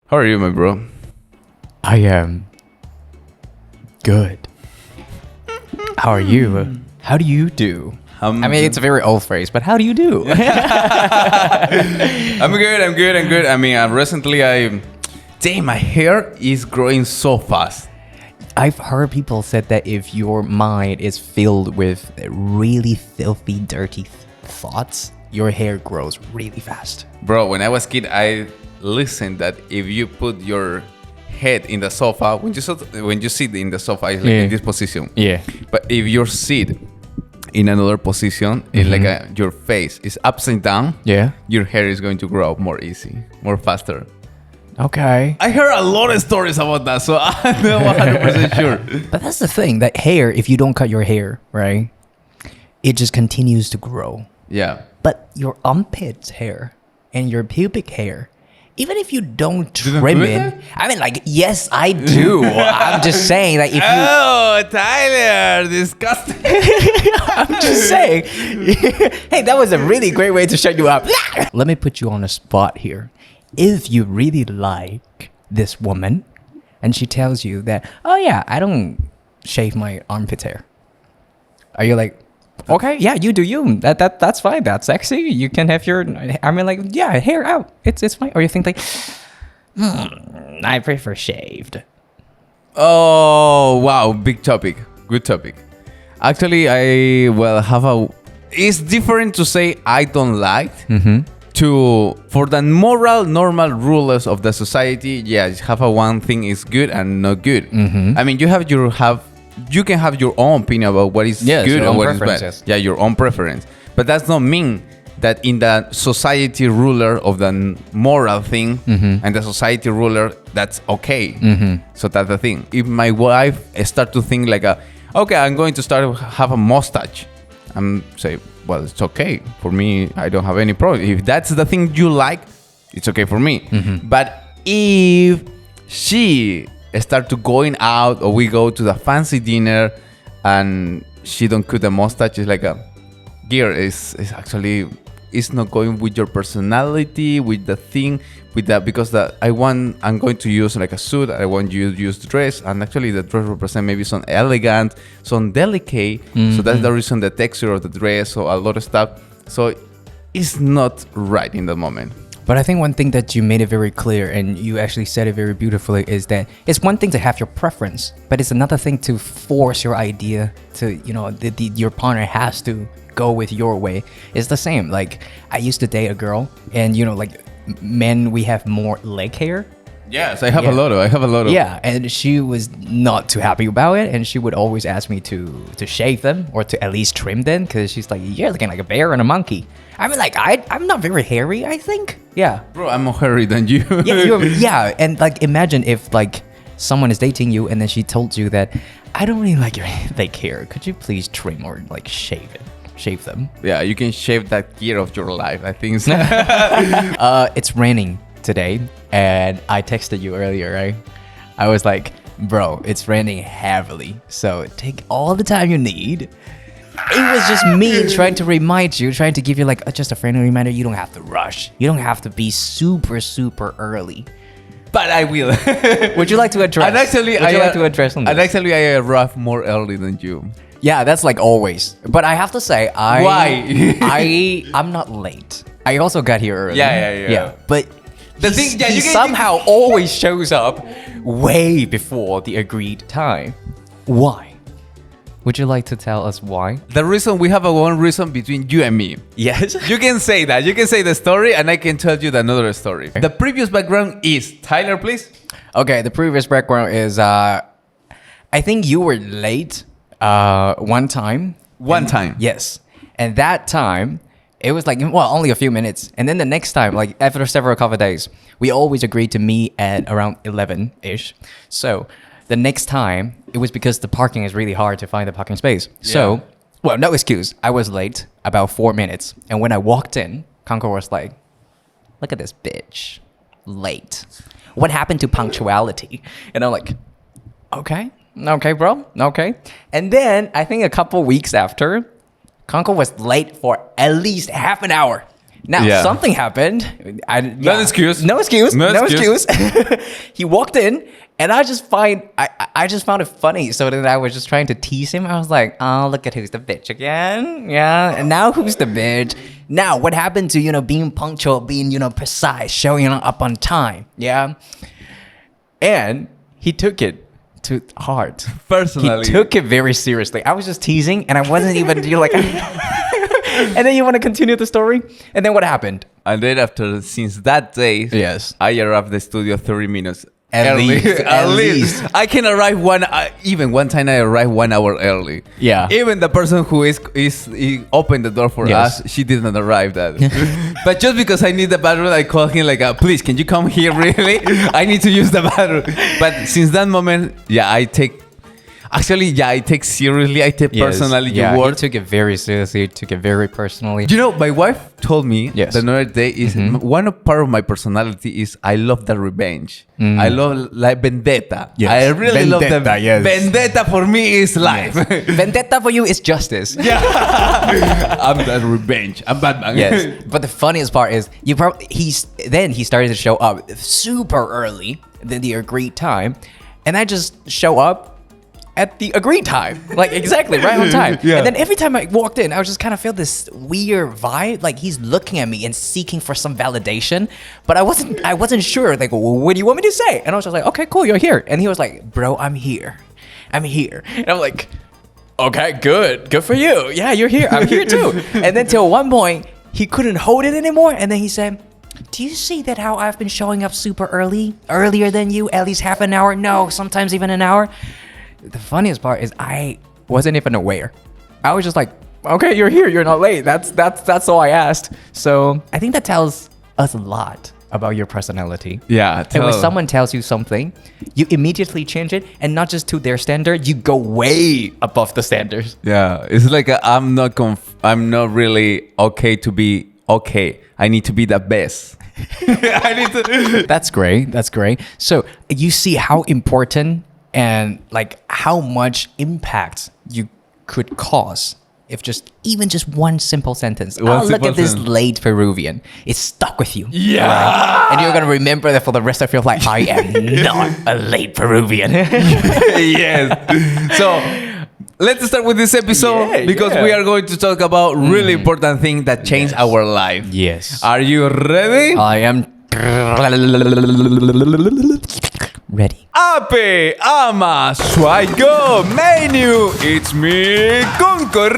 How are you, my bro? I am good. How are you? How do you do? I mean, it's a very old phrase, but how do you do? I'm good. I mean, damn, my hair is growing so fast. I've heard people said that if your mind is filled with really filthy, dirty thoughts, your hair grows really fast. Bro, when I was a kid, I listened that if you put your head in the sofa, when you sit in the sofa, it's like in this position. Yeah. But if you sit in another position, it's like your face is upside down. Yeah. Your hair is going to grow more easy, more faster. Okay. I heard a lot of stories about that, so I'm not 100% sure. But that's the thing, that hair, if you don't cut your hair, right, it just continues to grow. Yeah. But your armpits hair and your pubic hair, even if you don't trim do it, that? I mean, like, yes, I do. I'm just saying that if you... Oh, Tyler, disgusting. I'm just saying. Hey, that was a really great way to shut you up. Let me put you on a spot here. If you really like this woman and she tells you that, oh yeah, I don't shave my armpit hair, are you like, okay, yeah, you do you. That's fine. That's sexy. You can have your, I mean, like, yeah, hair out. It's fine. Or you think like, I prefer shaved. Oh, wow. Big topic. Good topic. Actually, it's different to say I don't like for the normal rulers of the society. Yeah, one thing is good and not good. I mean, you can have your own opinion about what is good and what is bad. Yeah, your own preference. But that's not mean that in the society ruler of the moral thing and the society ruler, that's okay. So that's the thing. If my wife start to think like, okay, I'm going to start to have a mustache, I'm say, well, it's okay. For me, I don't have any problem. If that's the thing you like, it's okay for me. But if she start to going out or we go to the fancy dinner and she don't cut the mustache, it's like gear is actually it's not going with your personality, with the thing, with that, because I'm going to use like a suit, I want you to use the dress, and actually the dress represent maybe some elegant, some delicate, so that's the reason the texture of the dress, or a lot of stuff, so it's not right in the moment. But I think one thing that you made it very clear, and you actually said it very beautifully, is that it's one thing to have your preference, but it's another thing to force your idea to, your partner has to go with your way. It's the same. Like, I used to date a girl, and like men, we have more leg hair. Yes, I have a lot of. Yeah, and she was not too happy about it, and she would always ask me to shave them or to at least trim them, because she's like, you're looking like a bear and a monkey. I mean, like, I'm not very hairy, I think. Yeah. Bro, I'm more hairy than you. Yeah, and like, imagine if like someone is dating you and then she told you that, I don't really like your leg hair. Could you please trim or like shave them? Yeah, you can shave that year of your life, I think. It's raining today, and I texted you earlier, right? I was like, bro, it's raining heavily, so take all the time you need. It was just me trying to remind you, trying to give you like just a friendly reminder. You don't have to rush. You don't have to be super, super early. But I will. Would you like to address? I arrive more early than you. Yeah, that's like always. But I have to say, Why? I'm not late. I also got here early. Yeah. But he somehow always shows up way before the agreed time. Why? Would you like to tell us why? The reason, we have one reason between you and me. Yes. You can say that. You can say the story and I can tell you another story. Okay. The previous background is, Tyler, please. Okay, the previous background is, I think you were late one time. One time? Yes. And that time, it was like, only a few minutes. And then the next time, like after several couple of days, we always agreed to meet at around 11-ish. So the next time, it was because the parking is really hard to find the parking space. Yeah. So, no excuse. I was late about 4 minutes. And when I walked in, Concor was like, look at this bitch. Late. What happened to punctuality? And I'm like, okay, bro. Okay. And then I think a couple weeks after, Concor was late for at least half an hour. Now, something happened. No excuse. No excuse. He walked in, and I just found it funny. So then I was just trying to tease him. I was like, oh, look at who's the bitch again. Yeah. And now who's the bitch? Now, what happened to, being punctual, being, precise, showing up on time? Yeah. And he took it to heart. Personally. He took it very seriously. I was just teasing, and I wasn't even, And then you want to continue the story? And then what happened? And then since that day, yes, I arrived at the studio 30 minutes at early. least. I can arrive even one time I arrived 1 hour early. Yeah. Even the person who he opened the door for us, she didn't arrive that. But just because I need the bathroom, I called him like, please, can you come here really? I need to use the bathroom. But since that moment, I take seriously. I take personally your word. word. He took it very seriously. He took it very personally. My wife told me the other day is one part of my personality is I love the revenge. I love like vendetta. Yes. I really love the vendetta for me is life. Vendetta for you is justice. Yeah. I'm the revenge. I'm Batman. Yes. But the funniest part is he started to show up super early than the agreed time, and I just show up at the agreed time, like exactly right on time. And then every time I walked in, I just kind of felt this weird vibe, like he's looking at me and seeking for some validation. But I wasn't sure, like, what do you want me to say? And I was just like, okay, cool, you're here. And he was like, bro, I'm here. And I'm like, okay, good for you. Yeah, you're here. I'm here too. And then till one point, he couldn't hold it anymore. And then he said, do you see that how I've been showing up super earlier than you, at least half an hour? No, sometimes even an hour. The funniest part is I wasn't even aware. I was just like, okay, you're here. You're not late. That's all I asked. So I think that tells us a lot about your personality. Yeah. And when someone tells you something, you immediately change it, and not just to their standard, you go way above the standards. Yeah. It's like I'm not really okay to be okay. I need to be the best. That's great. So you see how important and like how much impact you could cause if even just one simple sentence. Look at this late Peruvian. It's stuck with you. Yeah. Right? And you're going to remember that for the rest of your life. I am not a late Peruvian. Yes. So let's start with this episode because we are going to talk about really important things that change our life. Yes. Are you ready? I am ready. Ape, ama, swigo, menu. It's me, Concor.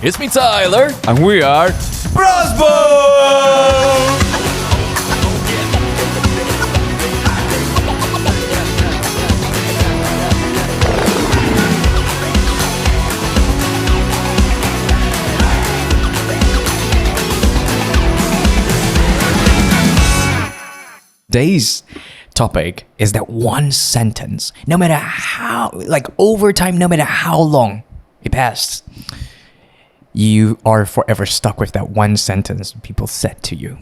It's me, Tyler. And we are Prosper. Today's topic is that one sentence, no matter how, like over time, no matter how long it passed, you are forever stuck with that one sentence people said to you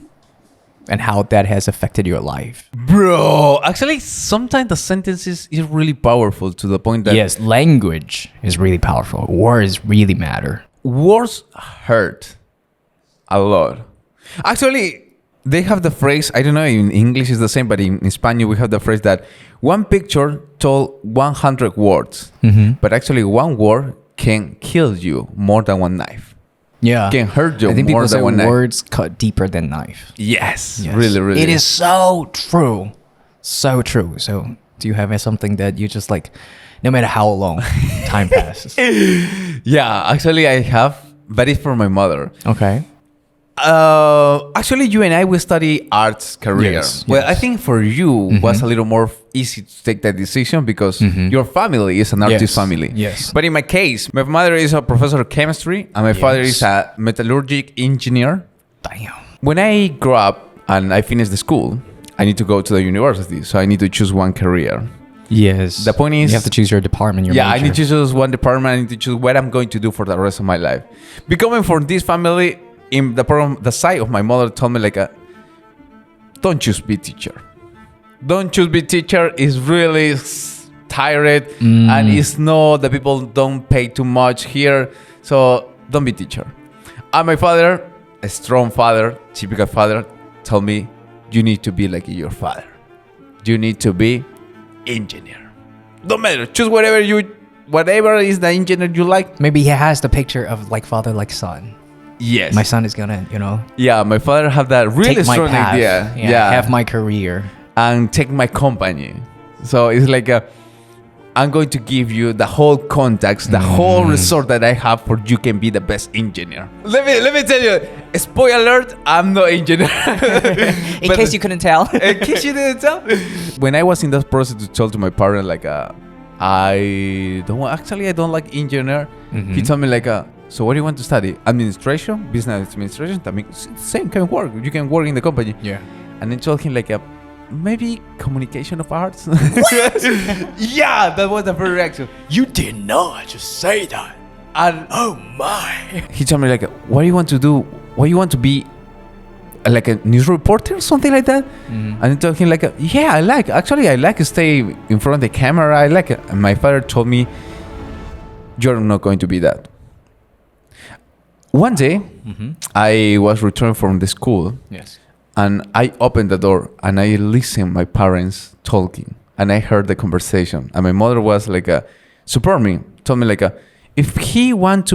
and how that has affected your life. Bro, actually, sometimes the sentences is really powerful to the point that... Yes, language is really powerful. Words really matter. Words hurt a lot. Actually, they have the phrase, I don't know, in English is the same, but in Spanish we have the phrase that one picture told 100 words. But actually one word can kill you more than one knife. Yeah. Can hurt you I think more people than say one knife. Words cut deeper than knife. Yes. Really, really. It is so true. So true. So do you have something that you just like, no matter how long time passes? Yeah, actually I have, but it's from my mother. Okay. Actually, you and I will study arts career. Yes, well, yes. I think for you was a little more easy to take that decision because your family is an artist family. Yes. But in my case, my mother is a professor of chemistry and my father is a metallurgic engineer. Damn. When I grow up and I finish the school, I need to go to the university. So I need to choose one career. Yes. The point is... you have to choose your department, your major. major. I need to choose one department. I need to choose what I'm going to do for the rest of my life. Becoming from this family... in the side of my mother told me like don't choose be teacher. Don't choose be teacher is really tired and it's no, the people don't pay too much here, so don't be teacher. And my father a strong father, typical father, told me, you need to be like your father. You need to be engineer. Don't matter. Choose whatever is the engineer you like. Maybe he has the picture of like father, like son. Yes. My son is gonna, Yeah, my father have that really take my strong path. idea. Yeah, have my career. And take my company. So it's like I'm going to give you the whole context, the whole resort that I have for you can be the best engineer. Let me tell you, spoiler alert, I'm no engineer. In case you couldn't tell. In case you didn't tell. When I was in that process to tell to my parent like I don't like engineer. He told me like so what do you want to study? Administration, business administration. I mean, same can work. You can work in the company. Yeah. And then told him like maybe communication of arts. Yeah, that was the first reaction. You did not just say that. And oh my. He told me like, what do you want to do? What you want to be? Like a news reporter or something like that? And I told him like, yeah, I like to stay in front of the camera. I like it. And my father told me, you're not going to be that. One day, I was returning from the school. Yes. And I opened the door and I listened my parents talking and I heard the conversation. And my mother was like, support me, told me like, if my son wants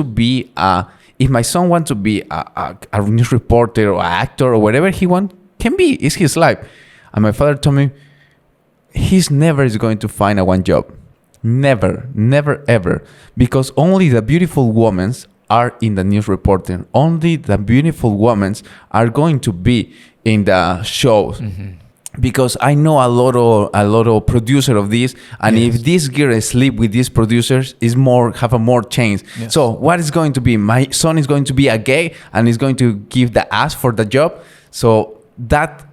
to be a news reporter or actor or whatever he wants, can be, it's his life. And my father told me, he's never is going to find a one job. Never, never, ever. Because only the beautiful women are in the news reporting. Only the beautiful women are going to be in the shows. Because I know a lot of producer of this, and if this girl sleep with these producers, is have a more chance. Yes. So what is going to be? My son is going to be a gay and is going to give the ass for the job. So that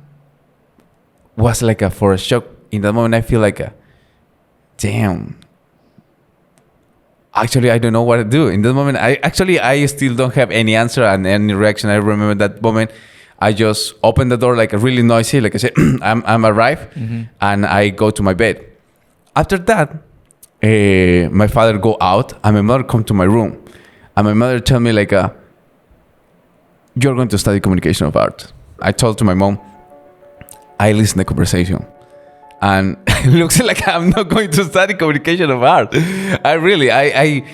was like for a shock. In that moment, I feel like damn. Actually, I don't know what to do. In that moment, I still don't have any answer and any reaction. I remember that moment. I just opened the door like really noisy, like I said, I'm arrived, and I go to my bed. After that, my father go out, and my mother come to my room, and my mother tell me like, you're going to study communication of art. I told to my mom, I listen to the conversation, and it looks like I'm not going to study communication of art. I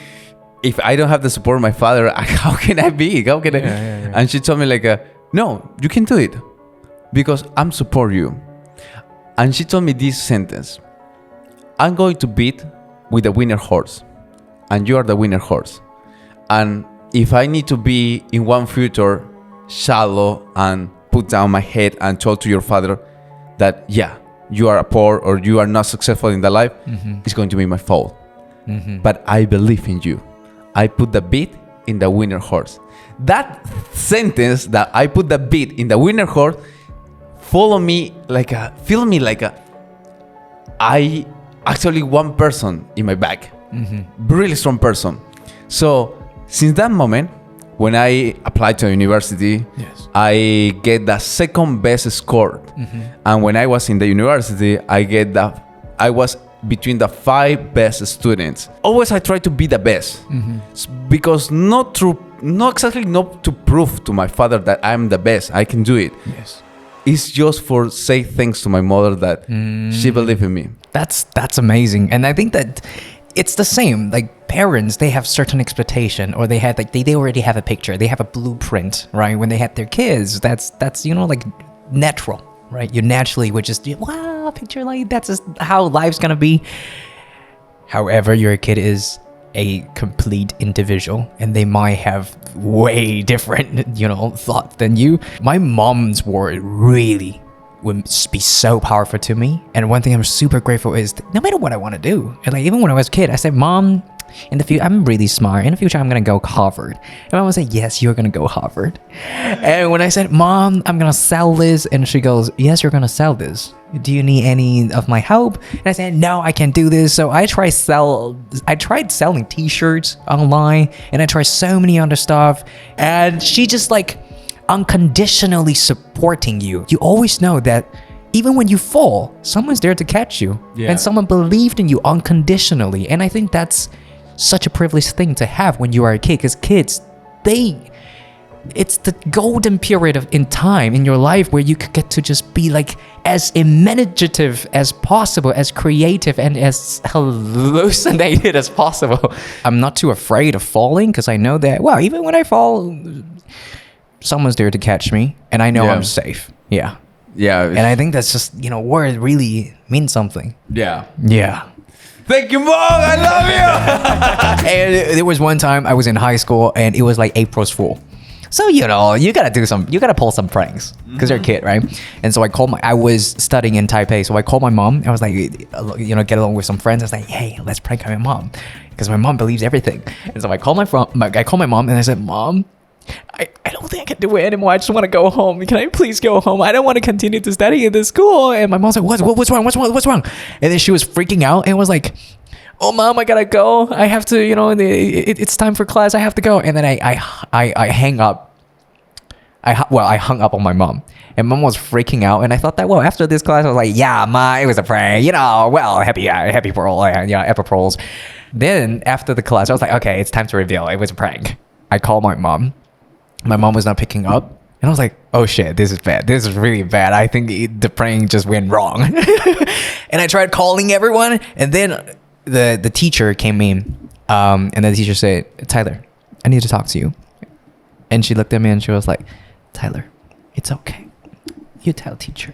if I don't have the support of my father, how can I be? How can I? Yeah. And she told me like, no, you can do it because I'm support you. And she told me this sentence: I'm going to beat with the winner horse, and you are the winner horse. And if I need to be in one future shallow and put down my head and tell to your father that you are poor or you are not successful in the life, it's going to be my fault. But I believe in you. I put the beat in the winner horse. That sentence that I put the beat in the winner horse feel me like I actually one person in my back, really strong person. So since that moment, when I applied to university, I get the second best score. And when I was in the university, I was between the 5 best students. Always I try to be the best because not to prove to my father that I'm the best. I can do it. Yes. It's just for say thanks to my mother that she believed in me. That's amazing. And I think that it's the same. Like parents, they have certain expectation, or they had they already have a picture. They have a blueprint, right? When they had their kids, that's like natural, right? You naturally would just wow, picture like that's just how life's gonna be. However, your kid is a complete individual and they might have way different, thought than you. My mom's word really would be so powerful to me. And one thing I'm super grateful is no matter what I want to do, and like even when I was a kid, I said, Mom, in the future, I'm really smart. In the future, I'm going to go Harvard. And Mom would say, yes, you're going to go Harvard. And when I said, Mom, I'm going to sell this, and she goes, yes, you're going to sell this. Do you need any of my help? And I said, no, I can't do this. So I tried selling t-shirts online, and I tried so many other stuff. And she just like unconditionally supporting you. You always know that even when you fall, someone's there to catch you. Yeah. And someone believed in you unconditionally. And I think that's such a privileged thing to have when you are a kid, because kids, they it's the golden period in time in your life where you could get to just be like as imaginative as possible, as creative and as hallucinated as possible. I'm not too afraid of falling because I know that, well, even when I fall, someone's there to catch me and I know I'm safe. Yeah. And I think that's just, word really means something. Yeah. Thank you, Mom. I love you. And there was one time I was in high school and it was like April's Fool. So, you gotta pull some pranks because you're a kid, right? And so I was studying in Taipei. So I called my mom. I was like, get along with some friends. I was like, hey, let's prank my mom. Because my mom believes everything. And so I called my mom and I said, Mom, I don't think I can do it anymore. I just want to go home. Can I please go home? I don't want to continue to study in this school. And my mom's like, what's wrong? And then she was freaking out and was like, oh, Mom, I gotta go. I have to, it's time for class. I have to go. And then I hang up. I hung up on my mom. And Mom was freaking out. And I thought that, well, after this class, I was like, yeah, Ma, it was a prank. Happy April. April Fools. Then after the class, I was like, okay, it's time to reveal. It was a prank. I called my mom. My mom was not picking up. And I was like, oh shit, this is bad. This is really bad. I think the prank just went wrong. And I tried calling everyone. And then the teacher came in. And the teacher said, Tyler, I need to talk to you. And she looked at me and she was like, Tyler, it's okay. You tell teacher.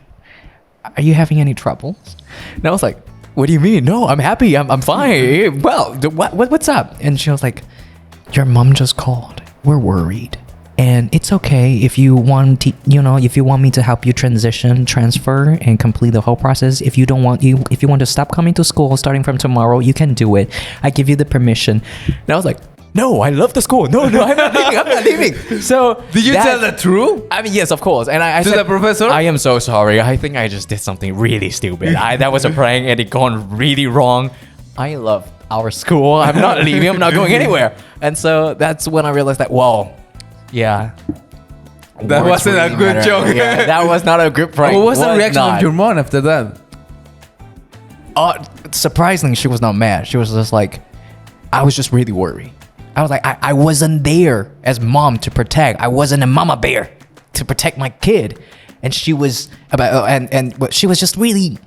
Are you having any troubles? And I was like, what do you mean? No, I'm happy. I'm fine. Well, what's up? And she was like, your mom just called. We're worried. And it's okay if you want to, if you want me to help you transfer and complete the whole process. If you want to stop coming to school starting from tomorrow, you can do it. I give you the permission. And I was like, no, I love the school. No, I'm not leaving. So did you tell the truth? I mean, yes, of course. And I said, the professor? I am so sorry. I think I just did something really stupid. That was a prank and it gone really wrong. I love our school. I'm not leaving. I'm not going anywhere. And so that's when I realized that, whoa. Yeah. That wasn't really a good joke. Yeah, that was not a good prank. What was the reaction of your mom after that? Surprisingly, she was not mad. She was just like, I was just really worried. I was like, I wasn't there as mom to protect. I wasn't a mama bear to protect my kid. And she was she was just really,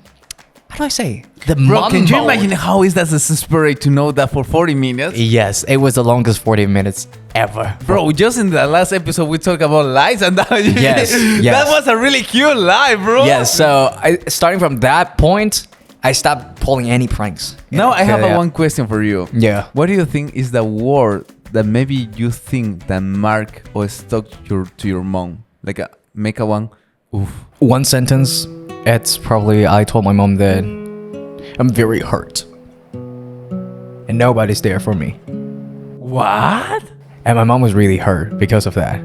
how do I say? Bro, can you imagine how is that desperate to know that for 40 minutes? Yes, it was the longest 40 minutes ever. Bro, just in the last episode we talked about lies and that. Yes. That was a really cute lie, bro. Yes, so starting from that point, I stopped pulling any pranks. Now I have one question for you. Yeah. What do you think is the word that maybe you think that mark or stuck to your mom? Like make a one. Oof. One sentence. It's probably I told my mom that I'm very hurt. And nobody's there for me. What? And my mom was really hurt because of that.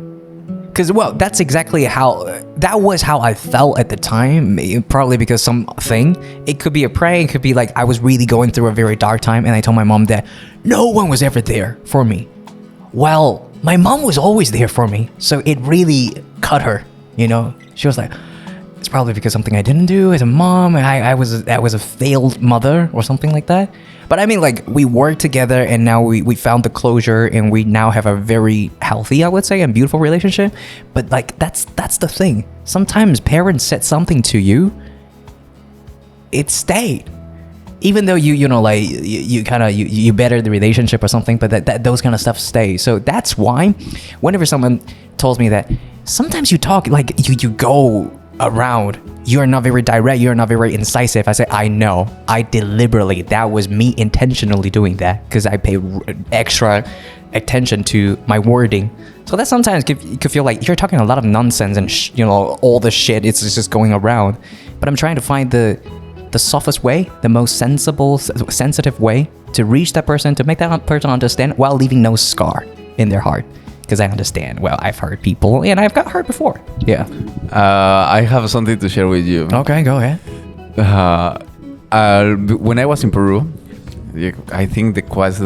Because, well, that's exactly that was how I felt at the time. Probably because something. It could be a prank. It could be like I was really going through a very dark time. And I told my mom that no one was ever there for me. Well, my mom was always there for me. So it really cut her, She was like, it's probably because something I didn't do as a mom. I was a failed mother or something like that. But I mean, like, we worked together and now we found the closure and we now have a very healthy, I would say, and beautiful relationship. But like, that's the thing. Sometimes parents said something to you, it stayed. Even though you better the relationship or something, but that those kind of stuff stay. So that's why whenever someone tells me that sometimes you talk like you go around, you're not very direct, you're not very incisive. I say, I know, I deliberately, that was me intentionally doing that because I pay extra attention to my wording. So that sometimes could feel like you're talking a lot of nonsense and all the shit it's just going around. But I'm trying to find the softest way, the most sensitive way to reach that person, to make that person understand while leaving no scar in their heart. Because I understand. Well, I've hurt people and I've got hurt before. Yeah. I have something to share with you. Okay, go ahead. When I was in Peru, I think it was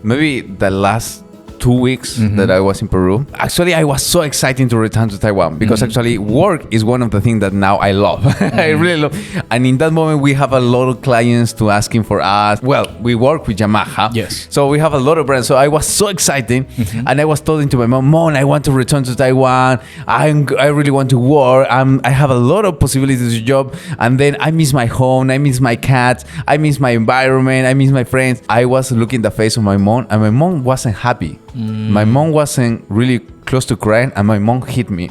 maybe the last 2 weeks that I was in Peru. Actually, I was so excited to return to Taiwan because actually work is one of the things that now I love. I really love. And in that moment, we have a lot of clients to asking for us. Well, we work with Yamaha. Yes. So we have a lot of brands. So I was so excited. And I was telling to my mom, I want to return to Taiwan. I really want to work. I have a lot of possibilities to job. And then I miss my home. I miss my cats. I miss my environment. I miss my friends. I was looking the face of my mom, and my mom wasn't happy. My mom wasn't really close to crying, and my mom hit me.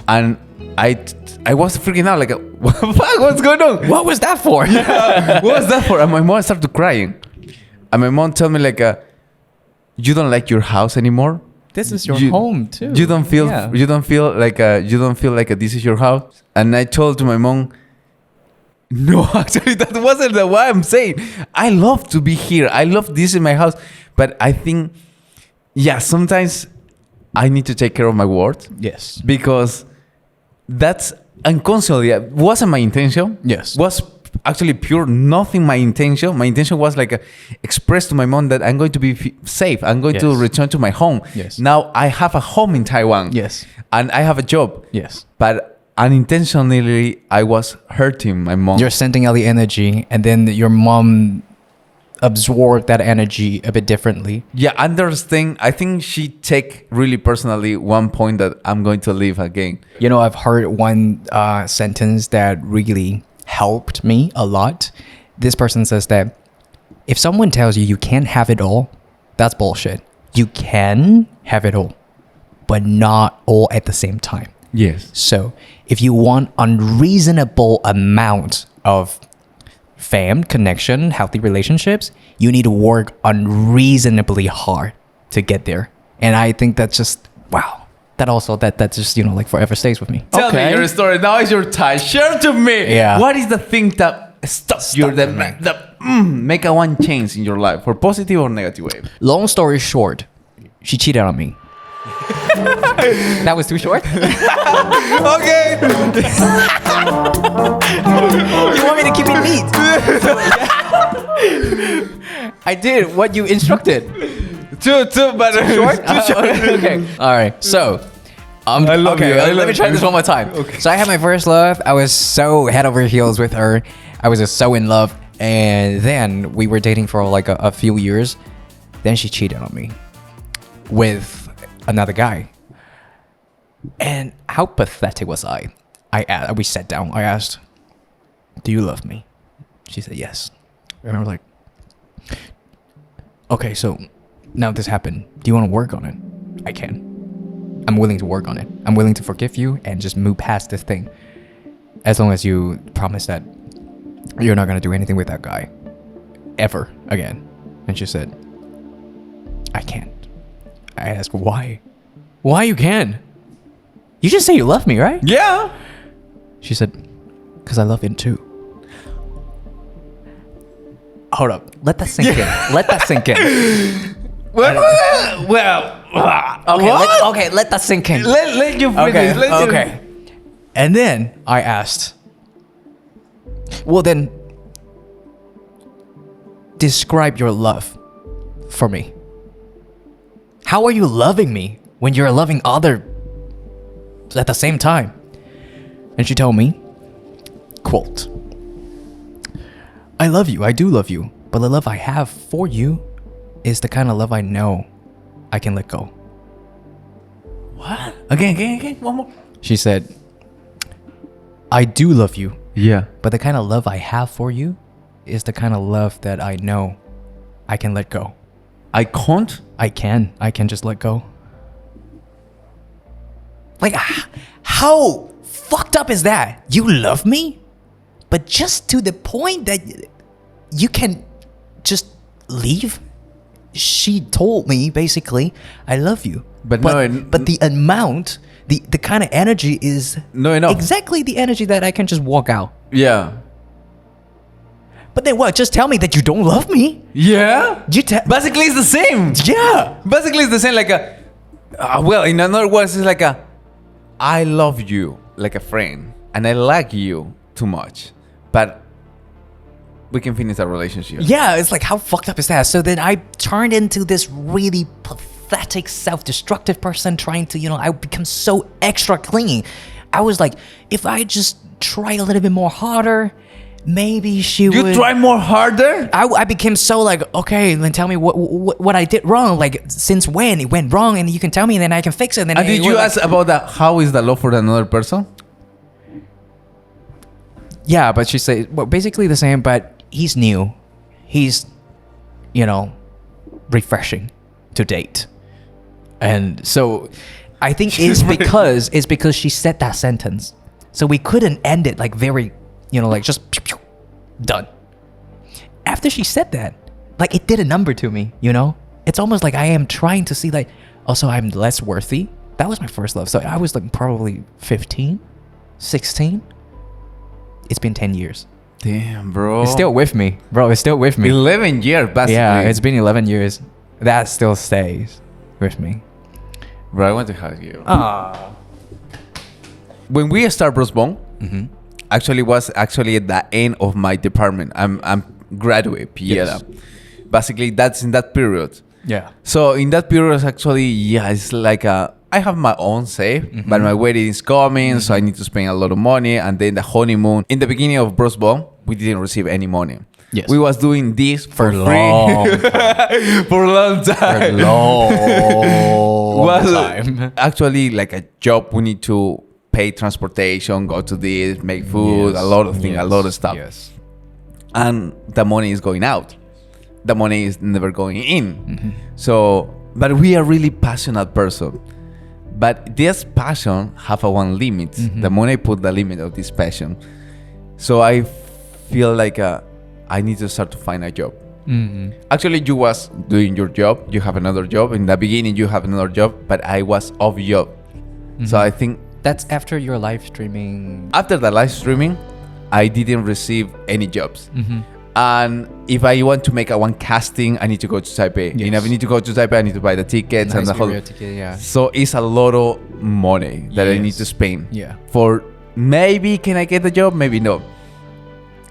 And I was freaking out, like, what the fuck? What's going on? What was that for? What was that for? And my mom started crying. And my mom told me, like, you don't like your house anymore? This is your home too. You don't feel like this is your house? And I told to my mom, no, actually, that wasn't what I'm saying. I love to be here. I love this in my house. But I think, sometimes I need to take care of my words. Yes. Because that's unconsciously, wasn't my intention. Yes. Was actually pure nothing my intention. My intention was like express to my mom that I'm going to be safe. I'm going to return to my home. Yes. Now I have a home in Taiwan. Yes. And I have a job. Yes. But unintentionally, I was hurting my mom. You're sending out the energy, and then your mom absorbed that energy a bit differently. Yeah, understand. I think she take really personally one point that I'm going to leave again. You know, I've heard one sentence that really helped me a lot. This person says that if someone tells you can't have it all, that's bullshit. You can have it all, but not all at the same time. Yes. So if you want unreasonable amount of fam, connection, healthy relationships, you need to work unreasonably hard to get there. And I think that's just, wow. That just, like forever stays with me. Tell me your story. Now is your time. Share to me. Yeah. What is the thing that stops you, that make a one change in your life for positive or negative way? Long story short, she cheated on me. That was too short? Okay. You want me to keep it neat? I did what you instructed. Too but Short? Too short. Okay. All right. So, I love you. Let me try this one more time. Okay. So I had my first love. I was so head over heels with her. I was just so in love. And then we were dating for like a few years. Then she cheated on me with another guy. And how pathetic was I? We sat down. I asked, do you love me? She said yes. And I was like, okay, so now this happened. Do you want to work on it? I can. I'm willing to work on it. I'm willing to forgive you and just move past this thing. As long as you promise that you're not going to do anything with that guy ever again. And she said, I can't. I asked, why? Why you can? You just say you love me, right? Yeah. She said, because I love him too. Hold up. Let that sink in. Let that sink in. Okay, let that sink in. Let you finish. Okay. And then I asked, well then, describe your love for me. How are you loving me when you're loving other at the same time? And she told me, quote, I love you, I do love you, but the love I have for you is the kind of love I know I can let go. What? Again, one more. She said, I do love you. Yeah. But the kind of love I have for you is the kind of love that I know I can let go. I can't? I can just let go. Like, how fucked up is that? You love me, but just to the point that you can just leave? She told me basically, I love you. But the amount, the kind of energy is exactly the energy that I can just walk out. Yeah. But then what? Just tell me that you don't love me? Yeah. Basically, it's the same. Yeah. Basically, it's the same. Like well, in other words, it's like I love you like a friend, and I like you too much, but we can finish a relationship. Yeah, it's like, how fucked up is that? So then I turned into this really pathetic, self-destructive person trying to, I become so extra clingy. I was like, if I just try a little bit more harder, maybe she would. You try more harder? I became so like, okay, then tell me what I did wrong. Like, since when it went wrong, and you can tell me, and then I can fix it. And did you ask about that? How is the love for another person? Yeah, but she said, well, basically the same, but he's new. He's, refreshing to date. And so I think it's because she said that sentence. So we couldn't end it like very, like just pew, pew, done. After she said that, like it did a number to me, It's almost like I am trying to see like, also I'm less worthy. That was my first love. So I was like probably 15, 16. It's been 10 years. Damn, bro. It's still with me. Bro, it's still with me. 11 years, basically. Yeah, it's been 11 years. That still stays with me. Bro, I want to hug you. When we start Bros Bone, actually was at the end of my department. I'm graduate, Yes. Basically, that's in that period. Yeah. So in that period, actually, yeah, it's like I have my own save, but my wedding is coming, so I need to spend a lot of money. And then the honeymoon. In the beginning of Bros Bone, we didn't receive any money. Yes. We was doing this for free. For a long time. For a long time. Actually like a job. We need to pay transportation, go to this, make food, a lot of things, a lot of stuff. Yes. And the money is going out. The money is never going in. So, but we are really passionate person. But this passion have a one limit. The money put the limit of this passion. So I feel like I need to start to find a job. Actually, you was doing your job. You have another job. In the beginning, you have another job. But I was off job. So I think that's after your live streaming. After the live streaming, I didn't receive any jobs. And if I want to make a one casting, I need to go to Taipei. Yes. And if I need to go to Taipei, I need to buy the tickets and the whole ticket, yeah. So it's a lot of money that I need to spend. Yeah. For maybe can I get the job? Maybe no.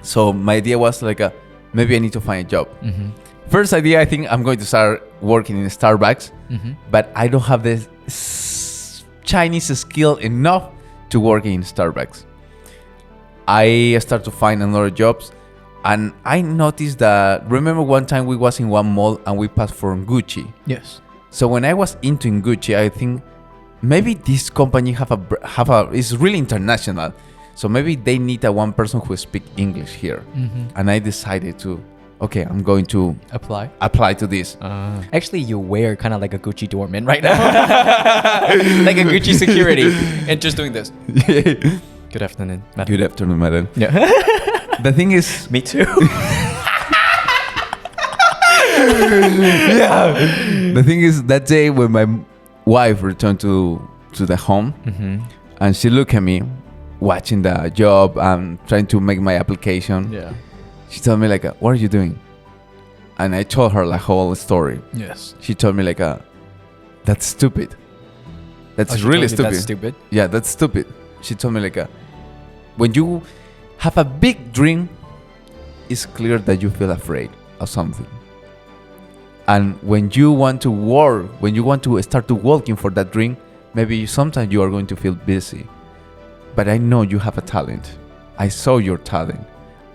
So my idea was like maybe I need to find a job. First idea, I think I'm going to start working in Starbucks, but I don't have the Chinese skill enough to work in Starbucks. I start to find another jobs. And I noticed that, remember one time we was in one mall and we passed from Gucci. Yes. So when I was into Gucci, I think maybe this company is really international. So maybe they need a one person who speak English here. And I decided to, okay, I'm going to apply to this. Actually, you wear kind of like a Gucci doorman right now. Like a Gucci security. And just doing this. Good afternoon, madam. Good afternoon, madam. Yeah. The thing is... Me too. Yeah. The thing is, that day when my wife returned to the home, and she looked at me, watching the job and trying to make my application. Yeah. She told me like, what are you doing? And I told her like whole story. Yes. She told me like, that's stupid. That's really stupid. That's stupid? Yeah, that's stupid. She told me like, when you have a big dream, it's clear that you feel afraid of something. And when you want to work, when you want to start to working for that dream, maybe sometimes you are going to feel busy. But I know you have a talent. I saw your talent.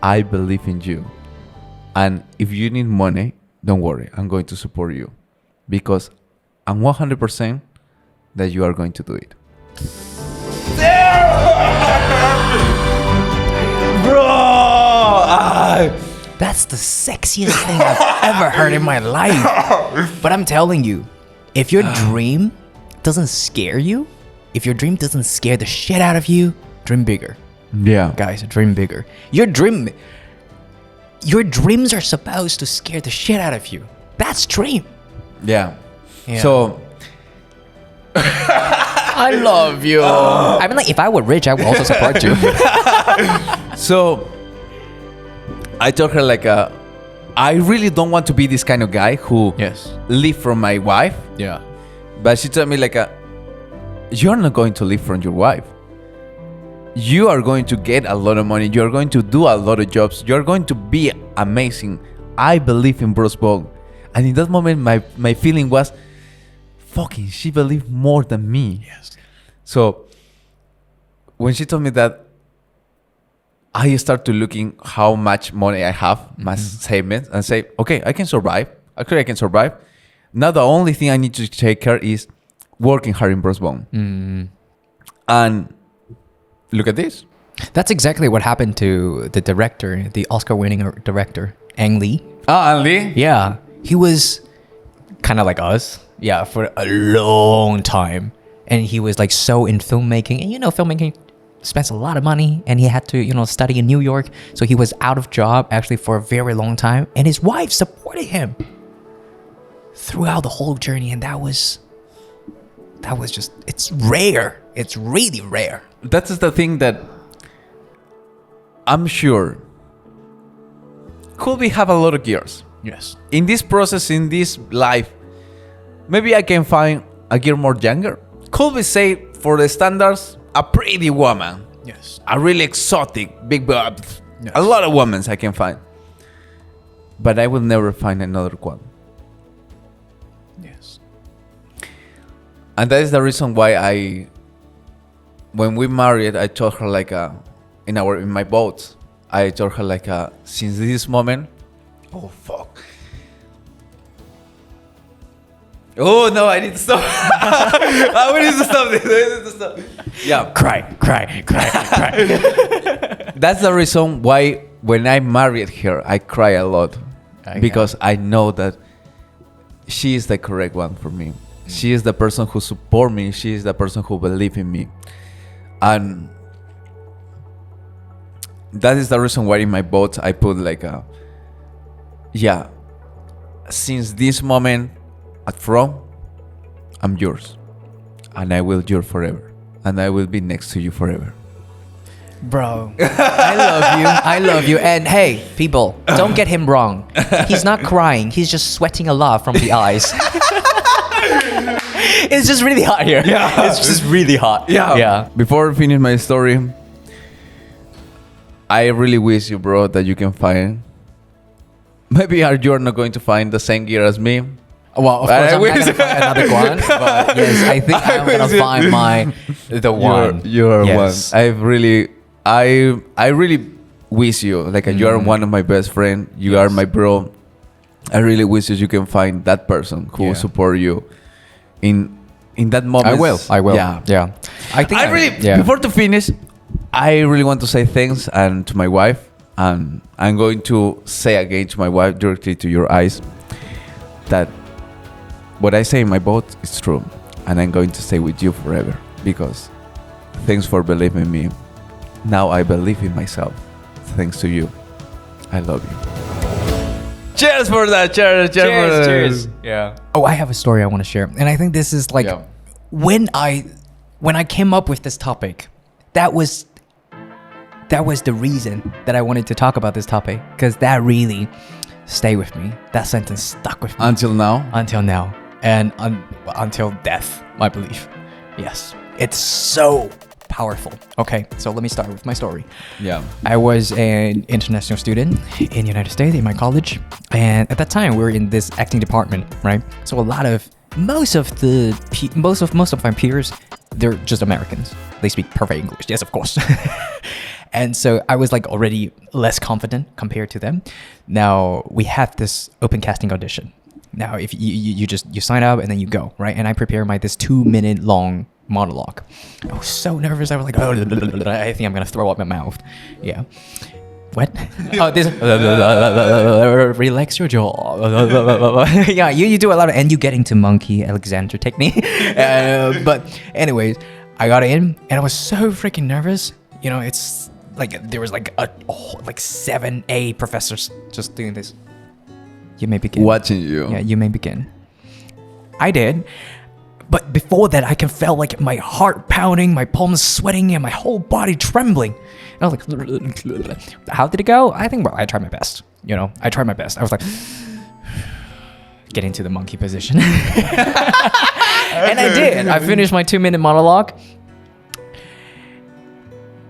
I believe in you. And if you need money, don't worry. I'm going to support you. Because I'm 100% that you are going to do it. Bro! That's the sexiest thing I've ever heard in my life. But I'm telling you, if your dream doesn't scare you, if your dream doesn't scare the shit out of you, dream bigger. Yeah. Guys, dream bigger. Your dreams are supposed to scare the shit out of you. That's dream. Yeah. Yeah. So... I love you. I mean, like, if I were rich, I would also support you. So, I told her like, I really don't want to be this kind of guy who live from my wife. Yeah. But she told me like, you're not going to live from your wife. you are going to get a lot of money. You are going to do a lot of jobs. You are going to be amazing. I believe in Bruce Bowen. And in that moment, my feeling was, fucking, she believed more than me. Yes. So when she told me that, I start to looking how much money I have, my savings, and say, okay, I can survive. Actually, I can survive. Now the only thing I need to take care is working hard in Bruce Bowen. And look at this. That's exactly what happened to the director, the Oscar-winning director, Ang Lee. Ang Lee? Yeah. He was kind of like us. Yeah, for a long time. And he was like so in filmmaking. And filmmaking spends a lot of money, and he had to, study in New York. So he was out of job actually for a very long time. And his wife supported him throughout the whole journey. And that was just, it's rare. It's really rare. That's the thing that I'm sure could we have a lot of years. Yes. In this process, in this life, maybe I can find a girl more younger. Could we say, for the standards, a pretty woman? Yes. A really exotic, big boobs. Yes. A lot of women I can find. But I will never find another one. Yes. And that is the reason why when we married, I told her in my boat, I told her since this moment, oh fuck. Oh no, I need to stop. We need to stop. Yeah. Cry. That's the reason why when I married her, I cry a lot. Because I know that she is the correct one for me. She is the person who support me. She is the person who believe in me. And that is the reason why in my boat I put since this moment at from, I'm yours. And I will yours forever. And I will be next to you forever. Bro, I love you. And hey, people, don't get him wrong. He's not crying. He's just sweating a lot from the eyes. It's just really hot here. Yeah. It's just really hot. Yeah. Before I finish my story, I really wish you, bro, that you can find. Maybe you're not going to find the same gear as me. Well, of course, I'm not going to find another one. But yes, I think I'm going to find the one. You're yes. one. I really wish you. You are one of my best friends. You are my bro. I really wish you can find that person who will support you in that moment. I will. Yeah. Before to finish, I really want to say thanks to my wife, and I'm going to say again to my wife directly to your eyes that what I say in my boat is true, and I'm going to stay with you forever because thanks for believing in me. Now I believe in myself. Thanks to you. I love you. Cheers for that. Cheers. Yeah. Oh, I have a story I want to share. And I think this is when I came up with this topic, that was the reason that I wanted to talk about this topic, because that really stayed with me. That sentence stuck with me. Until now? Until now. And until death, I believe. Yes. It's so powerful. Okay, so let me start with my story. Yeah. I was an international student in the United States in my college. And at that time, we were in this acting department, right? So most of my peers, they're just Americans. They speak perfect English. Yes, of course. And so I was already less confident compared to them. Now we have this open casting audition. Now if you sign up and then you go, right? And I prepare this 2-minute long monologue. I was so nervous. I was like, oh, I think I'm gonna throw up my mouth. Yeah. What? Oh, this. Relax your jaw. Yeah, you do a lot of, and you get into Monkey Alexander technique. But anyways, I got in, and I was so freaking nervous. It's there was 7-8 professors just doing this. You may begin. Watching you. Yeah, you may begin. I did. But before that, I can feel my heart pounding, my palms sweating, and my whole body trembling. And I was like, how did it go? I think, I tried my best. I tried my best. I was like, get into the monkey position. And I did. I finished my 2-minute monologue.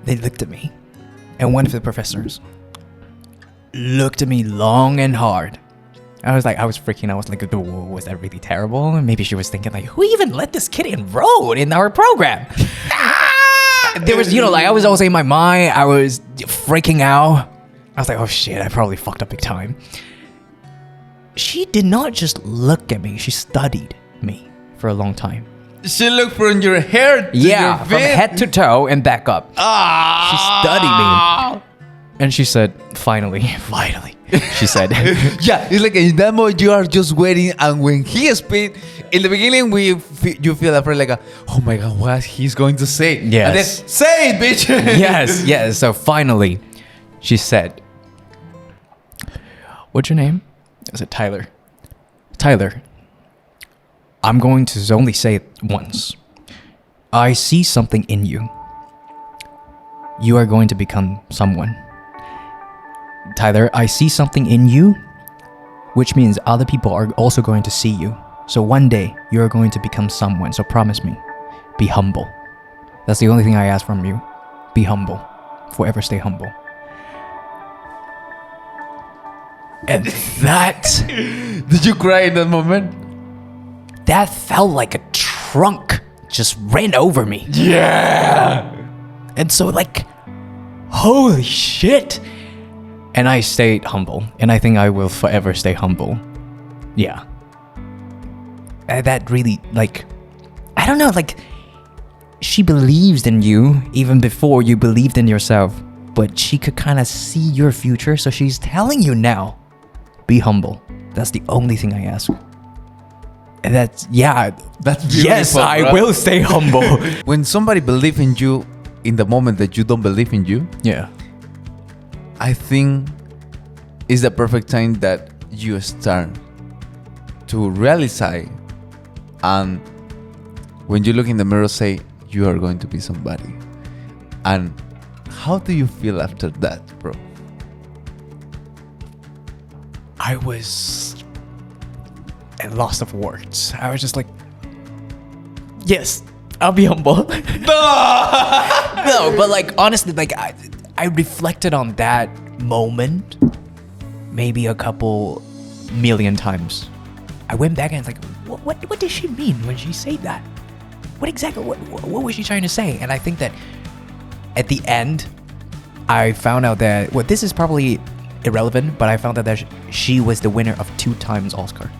they looked at me, and one of the professors looked at me long and hard. I was freaking out. I was like, was that really terrible? And maybe she was thinking, like, who even let this kid enroll in our program? There was, I was also in my mind, I was freaking out. I was like, oh shit, I probably fucked up big time. She did not just look at me, she studied me for a long time. She looked from your hair to your feet? From head to toe and back up. She studied me. And she said, finally, she said. Yeah, it's like in that moment you are just waiting, and when he speaks, in the beginning you feel afraid, like, oh my god, what he's going to say. Yes. And then, say it, bitch. Yes. So finally, she said, what's your name? I said, Tyler. Tyler, I'm going to only say it once. I see something in you. You are going to become someone. Tyler, I see something in you, which means other people are also going to see you. So one day, you're going to become someone. So promise me, be humble. That's the only thing I ask from you. Be humble. Forever stay humble. And that... Did you cry in that moment? That felt like a trunk just ran over me. Yeah! And so like, holy shit. And I stayed humble. And I think I will forever stay humble. Yeah. And that really, like, I don't know, like, she believes in you even before you believed in yourself. But she could kind of see your future. So she's telling you now, be humble. That's the only thing I ask. And that's beautiful, yes, I bro. will stay humble. When somebody believes in you in the moment that you don't believe in you, Yeah. I think it's the perfect time that you start to realize, and when you look in the mirror, say you are going to be somebody. And how do you feel after that, bro? I was at loss of words. I was just like, yes, I'll be humble. No, but like honestly, like I reflected on that moment maybe a couple million times. I went back and was like, what did she mean when she said that? What exactly, what was she trying to say? And I think that at the end, I found out that, well, this is probably irrelevant, but I found out that she was the winner of 2 times Oscar.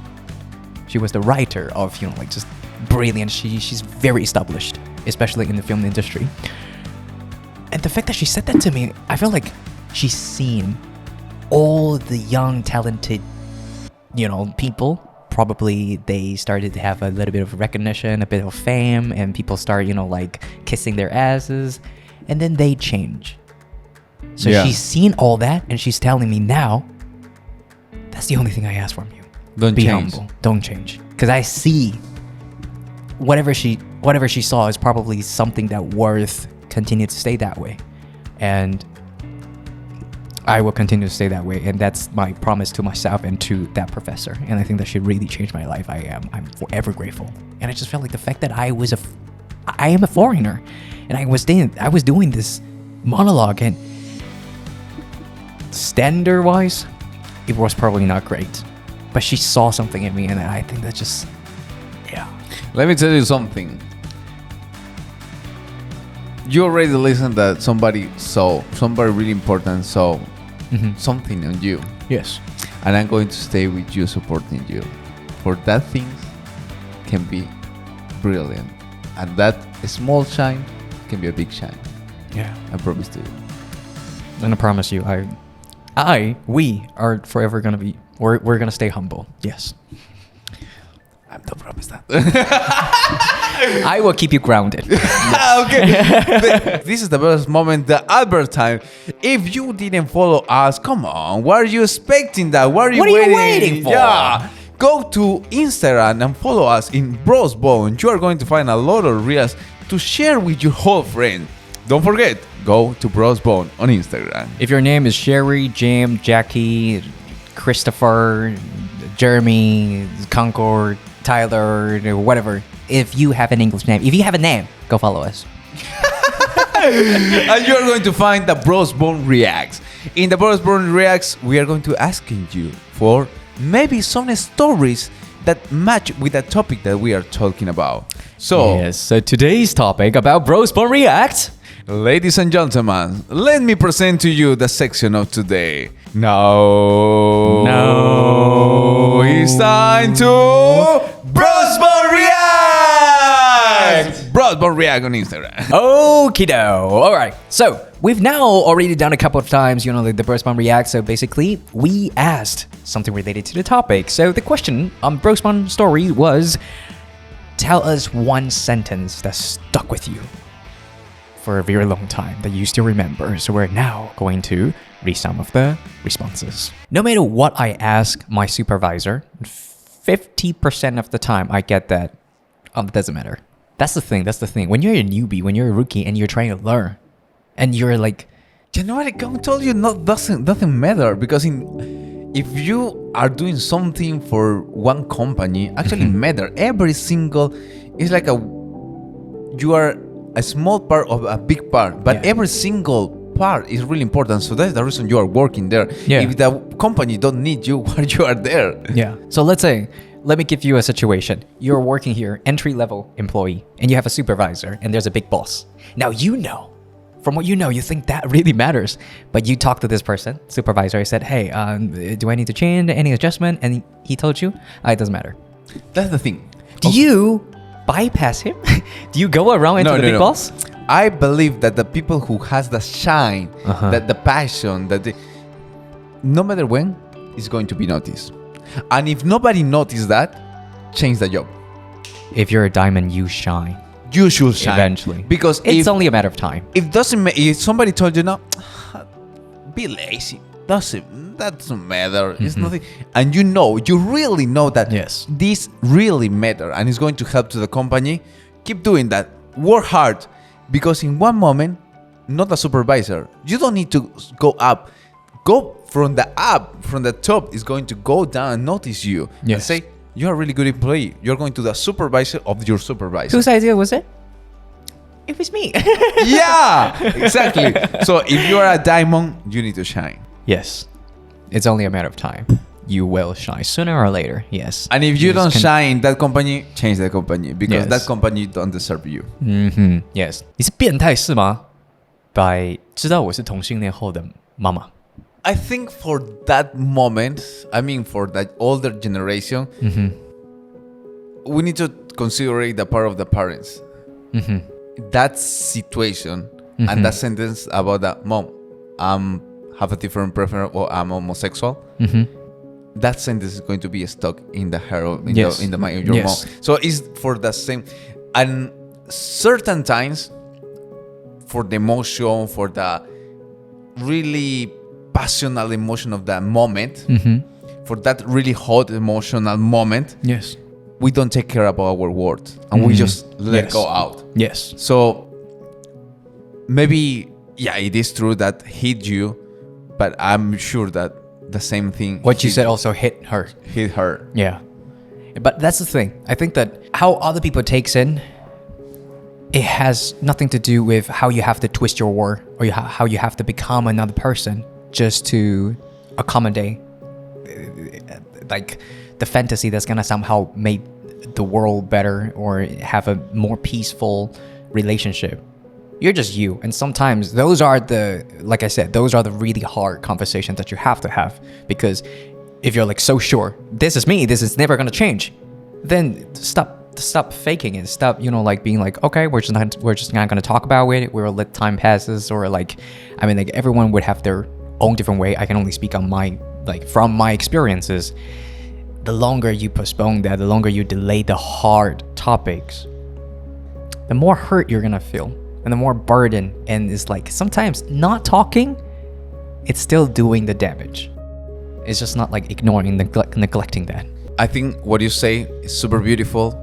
She was the writer of, like just brilliant. She's very established, especially in the film industry. And the fact that she said that to me, I feel like she's seen all the young, talented, people. Probably they started to have a little bit of recognition, a bit of fame, and people start, like kissing their asses, and then they change. So she's seen all that, and she's telling me now, that's the only thing I ask from you. Don't Be change. humble. Don't change. Because I see whatever she saw is probably something that worth continue to stay that way. And I will continue to stay that way. And that's my promise to myself and to that professor. And I think that she really changed my life. I'm forever grateful. And I just felt like the fact that I am a foreigner, and I was doing this monologue, and standard wise, it was probably not great. But she saw something in me, and I think that just, yeah. Let me tell you something. You already listened that somebody really important saw something on you. Yes. And I'm going to stay with you, supporting you. For that things can be brilliant. And that small shine can be a big shine. Yeah. I promise to you. And I promise you, we are forever gonna be, we're gonna stay humble. Yes. I don't promise that. I will keep you grounded. Okay. This is the best moment, the Albert time. If you didn't follow us, come on. What are you expecting that? What are you waiting for? Yeah. Go to Instagram and follow us in Bros Bone. You are going to find a lot of reels to share with your whole friend. Don't forget, go to Bros Bone on Instagram. If your name is Sherry, Jim, Jackie, Christopher, Jeremy, Concor, Tyler, whatever. If you have an English name, if you have a name, go follow us. And you're going to find the Bros Bone Reacts. In the Bros Bone Reacts, we are going to asking you for maybe some stories that match with the topic that we are talking about. So today's topic about Bros Born React. Ladies and gentlemen, let me present to you the section of today. Now, it's time to Bros Born React! Bros Born React on Instagram. Okie do. All right. So we've now already done a couple of times, like the Bros Born React. So basically, we asked something related to the topic. So the question on Bros Born story was, tell us one sentence that stuck with you for a very long time that you still remember. So we're now going to read some of the responses. No matter what I ask my supervisor, 50% of the time I get that, it doesn't matter. That's the thing. When you're a newbie, when you're a rookie and you're trying to learn, and you're like, you know what I can tell you? Doesn't matter, because if you are doing something for one company, actually matter. Every single, it's like you are a small part of a big part, but every single part is really important. So that's the reason you are working there. Yeah. If the company don't need you, why you are there? Yeah. So let me give you a situation. You're working here, entry-level employee, and you have a supervisor, and there's a big boss. Now from what you think that really matters, but you talk to this person, supervisor. He said, "Hey, do I need to change any adjustment?" And he told you, it doesn't matter. That's the thing. Do you bypass him? Do you go around into the big boss? I believe that the people who has the shine, that the passion, no matter when, is going to be noticed. And if nobody noticed that, change the job. If you're a diamond, you shine. You should shine eventually, because it's only a matter of time. If somebody told you now, be lazy, that doesn't matter. It's nothing, and you really know that this really matter and it's going to help to the company. Keep doing that. Work hard, because in one moment, not a supervisor, you don't need to go up. Go from the top is going to go down and notice you and say, you're a really good employee. You're going to the supervisor of your supervisor. Whose idea was it? It was me. Yeah, exactly. So if you are a diamond, you need to shine. Yes. It's only a matter of time. You will shine sooner or later. Yes. And if you don't shine in that company, change the company, because that company don't deserve you. Yes. 你是变态是吗？ By 知道我是同性恋后的妈妈。I think for that moment, for that older generation, we need to consider the part of the parents. That situation and that sentence about that mom, have a different preference, or I'm homosexual. That sentence is going to be stuck in the hair, in the mind of your mom. So it's for the same, and certain times, for the emotion, for the really passionate emotion of that moment, for that really hot emotional moment, we don't take care about our words, and we just let go out. Yes. So maybe, it is true that hit you, but I'm sure that the same thing. What you said also hit her. Hit her. Yeah. But that's the thing. I think that how other people takes in, it has nothing to do with how you have to twist your word, or how you have to become another person just to accommodate like the fantasy that's gonna somehow make the world better or have a more peaceful relationship. You're just you, and sometimes those are the really hard conversations that you have to have, because if you're like so sure this is me, this is never gonna change, then stop faking it. Stop, being like, okay, we're just not gonna talk about it. We'll let time passes, or everyone would have their own different way. I can only speak on from my experiences. The longer you postpone that, the longer you delay the hard topics, the more hurt you're gonna feel, and the more burden. And it's like sometimes not talking, it's still doing the damage. It's just not like ignoring, neglecting that. I think what you say is super beautiful.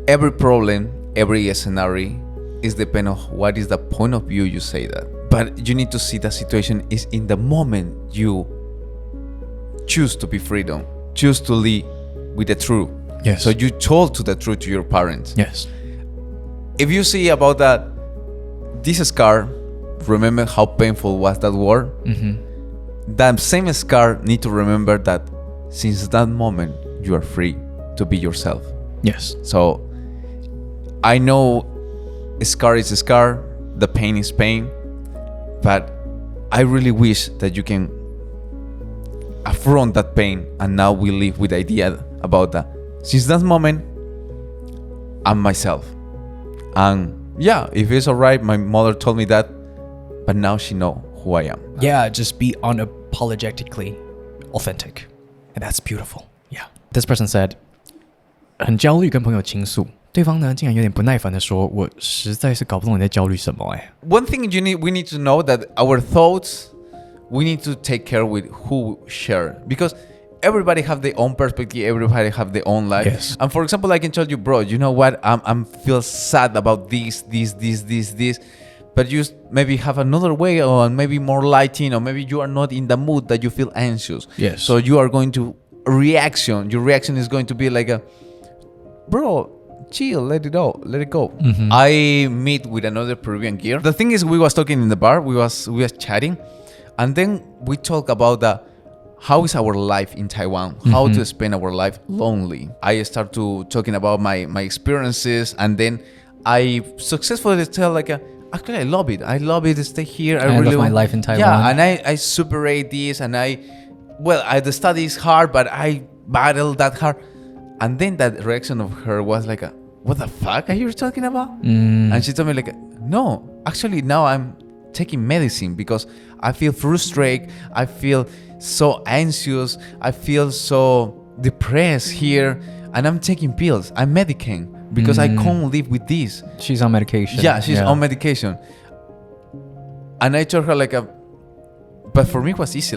Every problem, every scenario is depend on what is the point of view you say that. But you need to see the situation is in the moment you choose to be freedom, choose to live with the truth. Yes. So you told to the truth to your parents. Yes. If you see about that, this scar, remember how painful was that war? That same scar need to remember that since that moment, you are free to be yourself. Yes. So I know a scar is a scar, the pain is pain, but I really wish that you can affront that pain, and now we live with the idea about that. Since that moment, I'm myself. And yeah, if it's alright, my mother told me that, but now she know who I am. Yeah, just be unapologetically authentic. And that's beautiful. Yeah. This person said, 很焦虑跟朋友倾诉，对方呢竟然有点不耐烦地说，我实在是搞不懂你在焦虑什么哎。One thing we need to know that our thoughts, we need to take care with who share, because everybody have their own perspective, everybody have their own life. Yes. And for example, I can tell you, bro, you know what? I'm feel sad about this, but you maybe have another way, or maybe more lighting, or maybe you are not in the mood that you feel anxious. Yes. So you are going to reaction. Your reaction is going to be like a, bro, chill, let it go. I meet with another Peruvian gear. The thing is, we was talking in the bar, we was chatting, and then we talk about how is our life in Taiwan, how to spend our life lonely. I start to talking about my experiences, and then I successfully tell actually I love it to stay here. I really love my life in Taiwan. Yeah, and I superate this, and the study is hard, but I battle that hard. And then that reaction of her was like, what the fuck are you talking about? And she told me no, actually now I'm taking medicine because I feel frustrated. I feel so anxious. I feel so depressed here. And I'm taking pills. I'm medicating because I can't live with this. She's on medication. Yeah, she's on medication. And I told her but for me it was easy.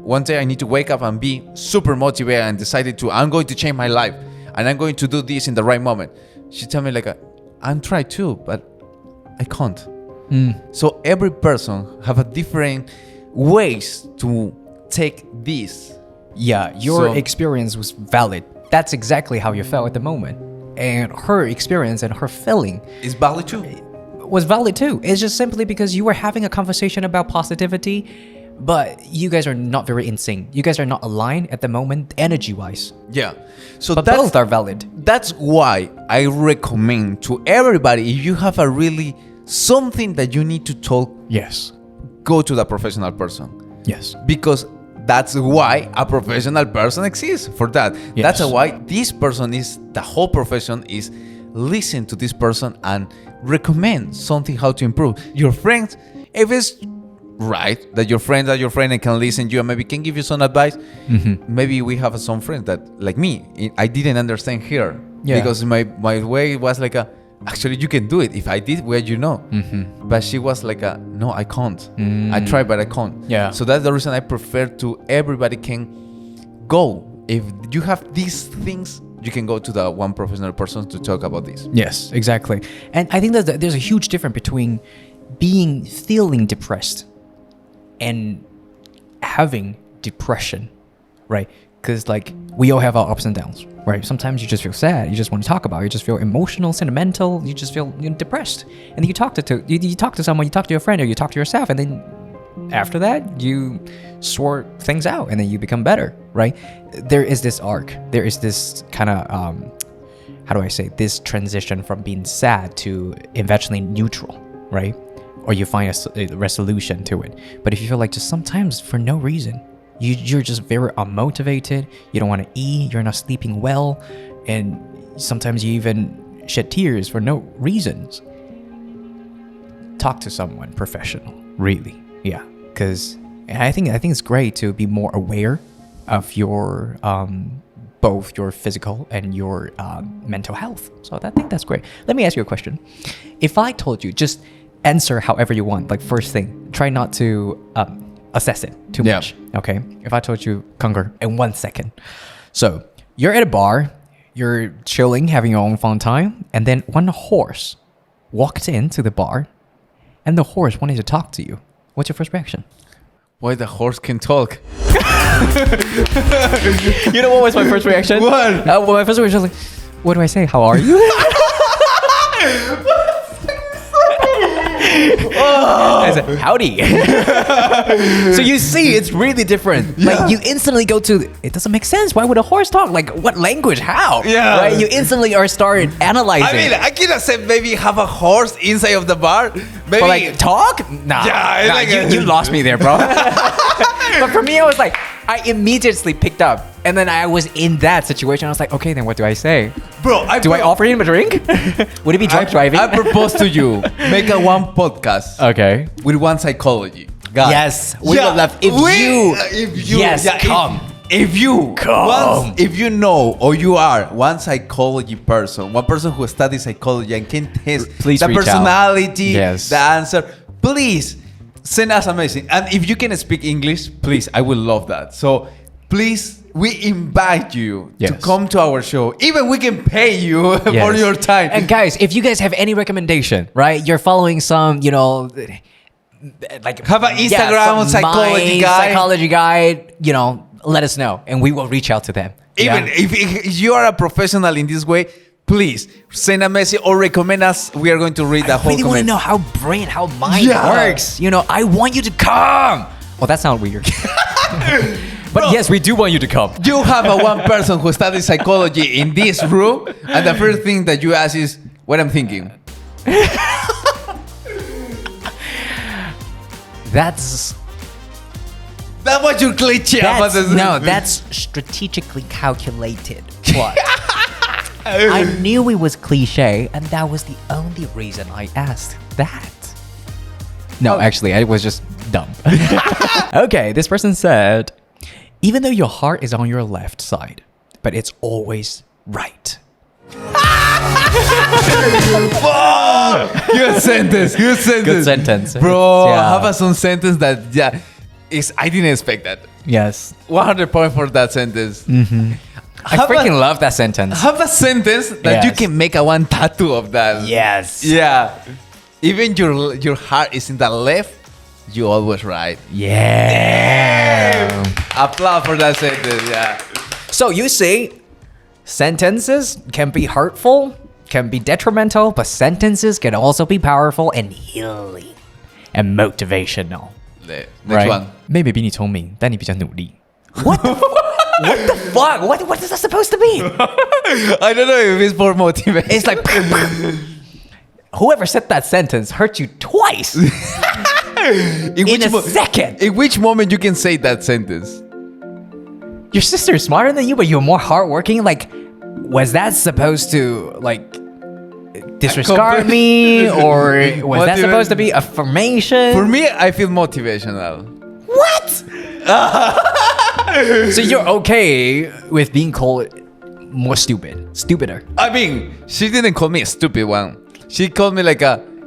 One day I need to wake up and be super motivated and decided I'm going to change my life and I'm going to do this in the right moment. She told me I'm trying too, but I can't. So every person have a different ways to take this. Yeah, your experience was valid. That's exactly how you felt at the moment. And her experience and her feeling is valid too. Was valid too. It's just simply because you were having a conversation about positivity, but you guys are not very in sync. You guys are not aligned at the moment, energy-wise. Yeah. So but both are valid. That's why I recommend to everybody, if you have something that you need to talk, yes, go to the professional person. Yes. Because that's why a professional person exists for that. Yes. That's why this person the whole profession is listen to this person and recommend something how to improve. Your friends, if it's right that your friends are your friend and can listen to you and maybe can give you some advice, maybe we have some friends that, like me, I didn't understand here. Because my way was actually you can do it. If I did, well, you know. But she was no, I can't. I try, but I can't. Yeah. So that's the reason I prefer to everybody can go. If you have these things, you can go to the one professional person to talk about this. Yes, exactly. And I think that there's a huge difference between feeling depressed and having depression, right? Because we all have our ups and downs, right? Sometimes you just feel sad, you just want to talk about it, you just feel emotional, sentimental, you just feel depressed. And then you talk to someone, you talk to your friend, or you talk to yourself, and then after that you sort things out and then you become better, right? There is this arc, there is this kind of this transition from being sad to eventually neutral, right? Or you find a resolution to it. But if you feel just sometimes for no reason, you're just very unmotivated, you don't want to eat, you're not sleeping well, and sometimes you even shed tears for no reasons, talk to someone professional, really. Yeah, because I think it's great to be more aware of your both your physical and your mental health. So I think that's great. Let me ask you a question. If I told you, just answer however you want, first thing, try not to assess it too much. Okay, if I told you, Concor, in 1 second. So you're at a bar, you're chilling, having your own fun time, and then one horse walked into the bar, and the horse wanted to talk to you. What's your first reaction? Why the horse can talk? You know what was my first reaction? What? My first reaction was what do I say? How are you? I said, howdy. So you see, it's really different. Like you instantly go to, it doesn't make sense. Why would a horse talk? Like what language? How? Yeah. Right? You instantly are started analyzing. I mean, I could have said maybe have a horse inside of the bar. Maybe But like talk? Nah. Yeah, Nah, like you lost me there, bro. But for me, I was like, I immediately picked up. And then I was in that situation. I was like, okay, then what do I say? Bro, Do I offer him a drink? Would it be drunk driving? I propose to you, make a one podcast Okay. with one psychology. God. Yes, we would love if you yes, come. If you Come. if you know or you are one psychology person, one person who studies psychology and can test Please the reach out. personality, Yes. the answer, please send us a message. And if you can speak English, please, I would love that. So please, we invite you to Yes. come to our show. Even we can pay you for Yes. your time. And guys, if you guys have any recommendation, right? You're following some, like Have an Instagram some psychology mind guy. psychology guide, let us know and we will reach out to them. Even Yeah. if you are a professional in this way, please send a message or recommend us. We are going to read the I whole really want to comment. know how mind Yeah. works. I want you to come. Well, that sounds weird. But Bro. yes, we do want you to come. You have a one person who studies psychology in this room, and the first thing that you ask is what I'm thinking. That's That was your cliche. that's strategically calculated. What? I knew it was cliche, and that was the only reason I asked that. No, actually, I was just dumb. Okay, this person said, even though your heart is on your left side, but it's always right. Good sentence. Good sentence. Good sentence. Bro, Yeah. have some sentence that I didn't expect that. Yes. 100 points for that sentence. I freaking love that sentence. Have a sentence that you Yes. can make a one tattoo of that. Yes. Yeah. Even your heart is in the left, you always right. Yeah. Applause for that sentence. Yeah. So you see, sentences can be hurtful, can be detrimental, but sentences can also be powerful and healing and motivational. Next Right? one. 妹妹比你聪明，但你比较努力。What the fuck? What is that supposed to mean? I don't know if it's for motivation. It's like whoever said that sentence hurt you twice in a second. In which moment you can say that sentence? Your sister is smarter than you, but you're more hardworking. Like, was that supposed to disregard me, or was that supposed to be affirmation? For me, I feel motivational. What? So you're okay with being called more stupider? I mean, she didn't call me a stupid one. She called me like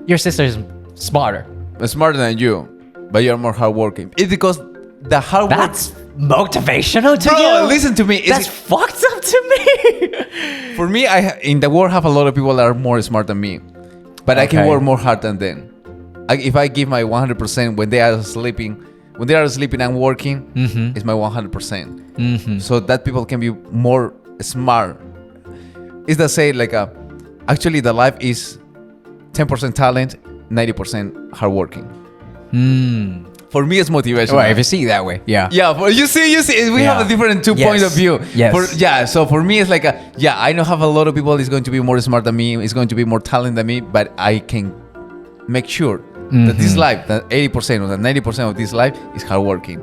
Your sister's smarter. smarter than you, but you're more hardworking. It's because the hard work. That's motivational to Bro, you? listen to me. That's fucked up to me. For me, in the world have a lot of people that are more smart than me, but I can Okay. work more hard than them. If I give my 100% when they are sleeping and working, it's my 100%. So that people can be more smart. It's the say actually the life is 10% talent, 90% hardworking. For me, it's motivation. Well, if you see it that way, yeah. Yeah, you see, we have a different two point of view. Yes. So for me, it's I know have a lot of people is going to be more smart than me, is going to be more talent than me, but I can make sure that this life, that 80% or that 90% of this life is hardworking.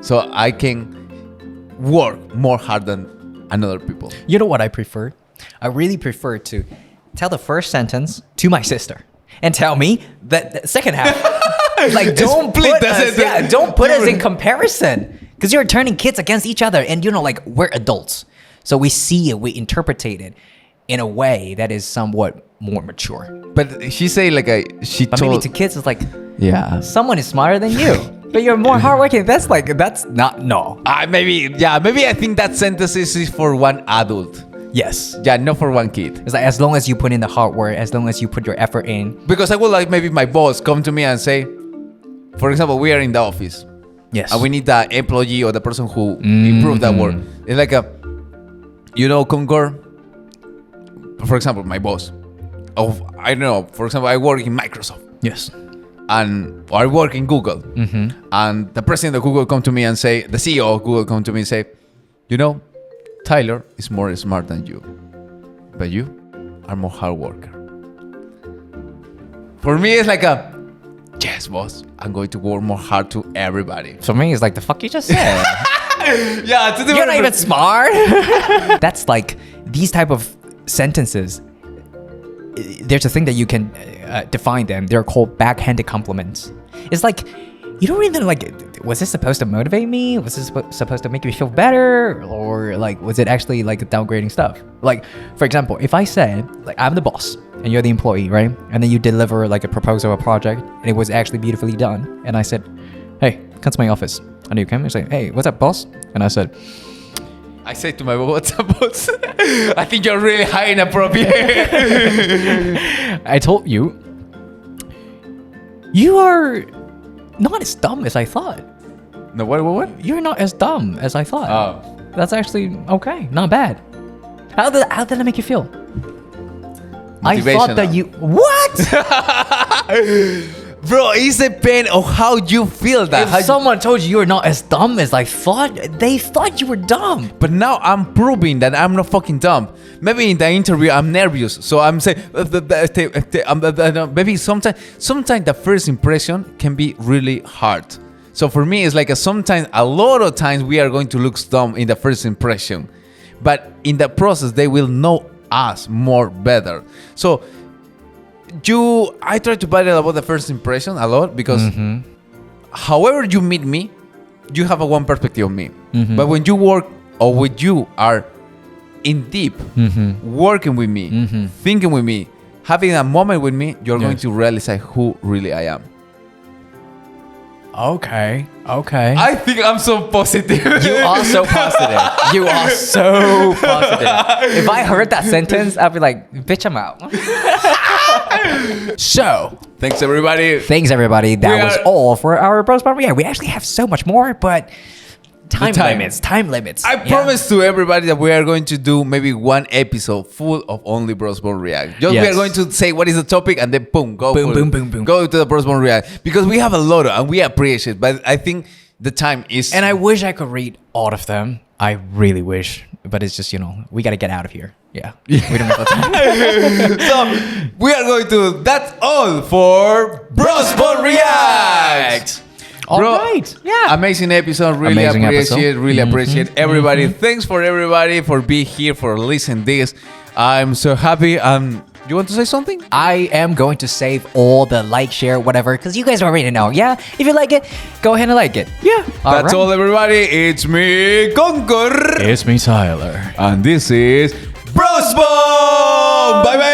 So I can work more hard than another people. You know what I prefer? I really prefer to tell the first sentence to my sister and tell me the second half. Like, don't put us in comparison, because you're turning kids against each other, and we're adults, so we see it, we interpret it in a way that is somewhat more mature. But she say But maybe to kids, it's like, yeah. someone is smarter than you, but you're more hardworking. That's not no. Maybe I think that sentence is for one adult. Yes. Yeah, not for one kid. It's like, as long as you put in the hard work, as long as you put your effort in. Because I would like maybe my boss come to me and say, for example, we are in the office. Yes. And we need the employee or the person who improved that work. It's like Concor, for example, my boss. I don't know, for example, I work in Microsoft. Yes. and I work in Google, and the president of Google come to me and say, the CEO of Google come to me and say, you know, Tyler is more smart than you, but you are more hard worker. For me, it's like a, yes, boss, I'm going to work more hard to everybody. For me, it's like the fuck you just said. Yeah, You're not even smart. That's like these type of sentences. There's a thing that you can define them. They're called backhanded compliments. It's like you don't really like. Was this supposed to motivate me? Was this supposed to make me feel better, or like was it actually like downgrading stuff? Like for example, if I said like I'm the boss and you're the employee, right? And then you deliver like a proposal or project, and it was actually beautifully done. And I said, "Hey, come to my office." And you came and say, "Hey, what's up, boss?" And I said to my boss, what's up, boss? I think you're really high inappropriate. I told you, you are not as dumb as I thought. No, what? You're not as dumb as I thought. Oh. That's actually okay, not bad. How did that make you feel? I thought that you... What? Bro, it's depend on how you feel that. If someone told you were not as dumb as I thought, they thought you were dumb. But now I'm proving that I'm not fucking dumb. Maybe in the interview I'm nervous, so I'm saying maybe sometimes the first impression can be really hard. So for me, it's like a lot of times we are going to look dumb in the first impression, but in the process they will know us more better. So I try to battle about the first impression a lot because however you meet me, you have a one perspective of me. But when you work or when you are in deep, working with me, thinking with me, having a moment with me, you're going to realize who really I am. Okay. I think I'm so positive. You are so positive. You are so positive. If I heard that sentence, I'd be like, bitch, I'm out. So, Thanks, everybody. That was all for our Bros Bar. Yeah, we actually have so much more, but time limits. I promise to everybody that we are going to do maybe one episode full of only Bros Bar React. We are going to say what is the topic and then boom, go to the Bros Bar React, because we have a lot of, and we appreciate it, but I think the time is... And I wish I could read all of them. I really wish, but it's just, we got to get out of here. Yeah. We don't have time. So we are going to... That's all for Bros Bar React. All right. Yeah. Amazing episode. Really appreciate everybody. Thanks for everybody for being here, for listening this. I'm so happy. You want to say something? I am going to save all the like, share, whatever, because you guys already know. Yeah. If you like it, go ahead and like it. Yeah. That's all, everybody. It's me, Concor. It's me, Tyler. And this is Bros Bomb. Bye bye.